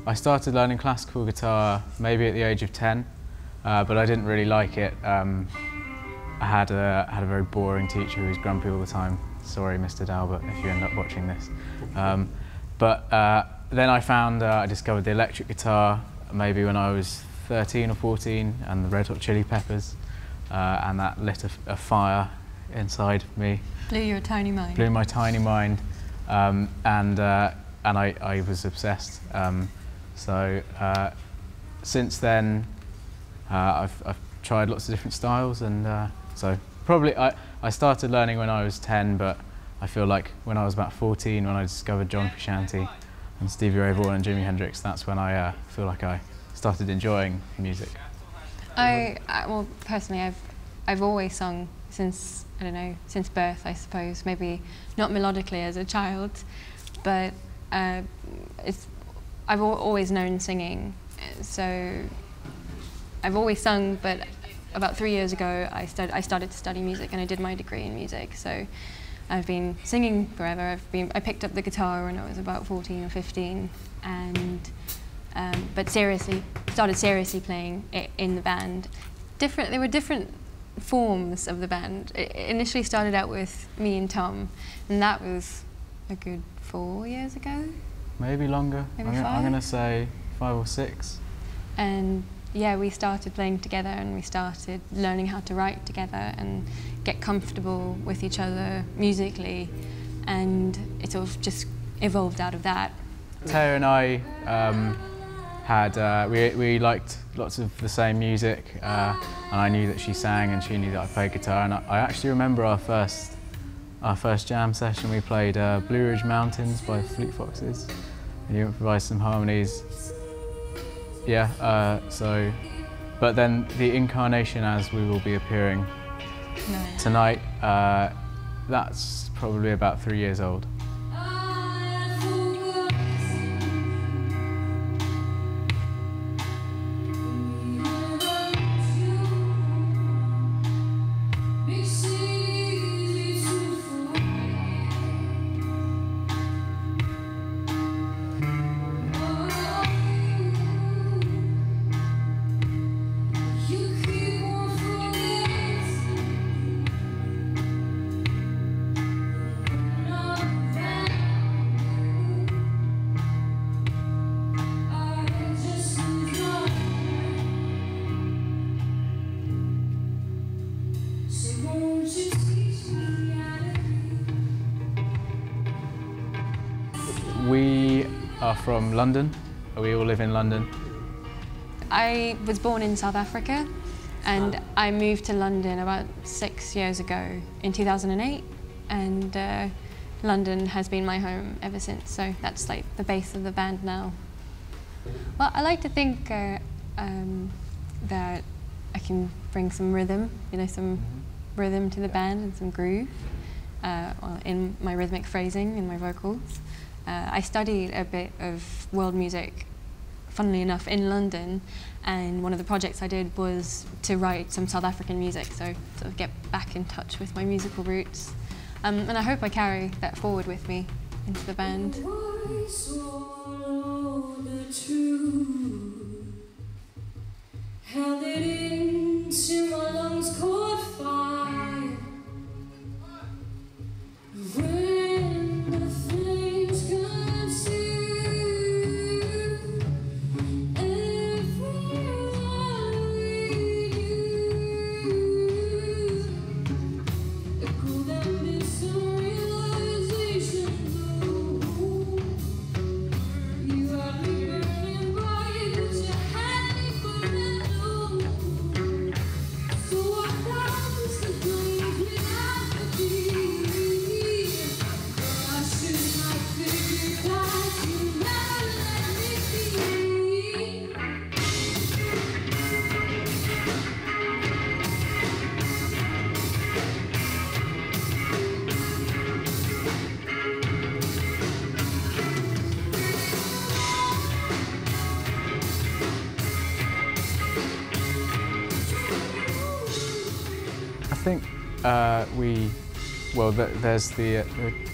I started learning classical guitar maybe at the age of 10, but I didn't really like it. I had a very boring teacher who was grumpy all the time. Sorry, Mr. Dalbert, if you end up watching this. Then I discovered the electric guitar maybe when I was 13 or 14, and the Red Hot Chili Peppers, and that lit a fire inside me. Blew your tiny mind. Blew my tiny mind, and I was obsessed. Since then, I've tried lots of different styles, and so probably I started learning when I was 10, but I feel like when I was about 14, when I discovered John Frusciante and Stevie Ray Vaughan and Jimi Hendrix, that's when I feel like I started enjoying music. Well, personally, I've always sung since, I don't know, since birth, I suppose. Maybe not melodically as a child, but I've always known singing. So I've always sung, but about 3 years ago, I started to study music, and I did my degree in music. So I've been singing forever. I picked up the guitar when I was about 14 or 15, and but started seriously playing it in the band. There were different forms of the band. It initially started out with me and Tom, and that was a good 4 years ago. Maybe longer. Maybe I'm going to say 5 or 6. And yeah, we started playing together, and we started learning how to write together and get comfortable with each other musically, and it sort of just evolved out of that. Taya and I we liked lots of the same music, and I knew that she sang and she knew that I played guitar, and I actually remember our first jam session. We played Blue Ridge Mountains by Fleet Foxes, and you improvised some harmonies. Yeah, but then the incarnation as we will be appearing tonight, that's probably about 3 years old. We are from London. We all live in London. I was born in South Africa, and I moved to London about 6 years ago in 2008, and London has been my home ever since, so that's like the base of the band now. Well, I like to think that I can bring some rhythm, some rhythm to the band and some groove in my rhythmic phrasing in my vocals. I studied a bit of world music, funnily enough, in London, and one of the projects I did was to write some South African music, so sort of get back in touch with my musical roots. And I hope I carry that forward with me into the band. Held it into my lungs, caught fire. When the flames consume everyone we knew, the cold and distant realization, you had me burning bright, 'cause you had me forever. So I promised the flames we'd have to be. I should have figured out you'd never let me be. I think there's the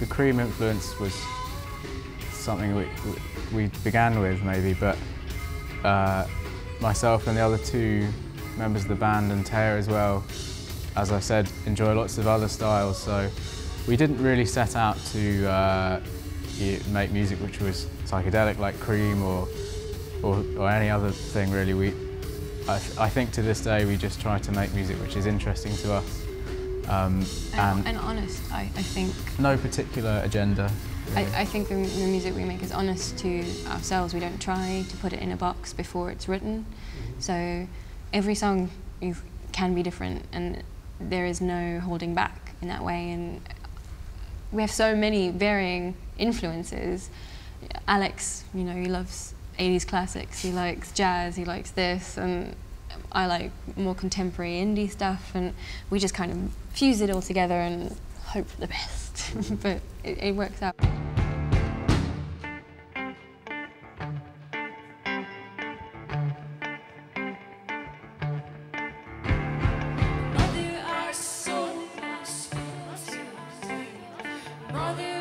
Cream influence was something we began with, maybe, but myself and the other two members of the band, and Taya as well, as I said, enjoy lots of other styles, so we didn't really set out to make music which was psychedelic like Cream or any other thing really. I think to this day we just try to make music which is interesting to us. And honest, I think. No particular agenda. Really. I think the music we make is honest to ourselves. We don't try to put it in a box before it's written. So every song can be different, and there is no holding back in that way. And we have so many varying influences. Alex, you know, he loves 80s classics, he likes jazz, he likes this, and I like more contemporary indie stuff, and we just kind of fuse it all together and hope for the best. But it works out. Mother,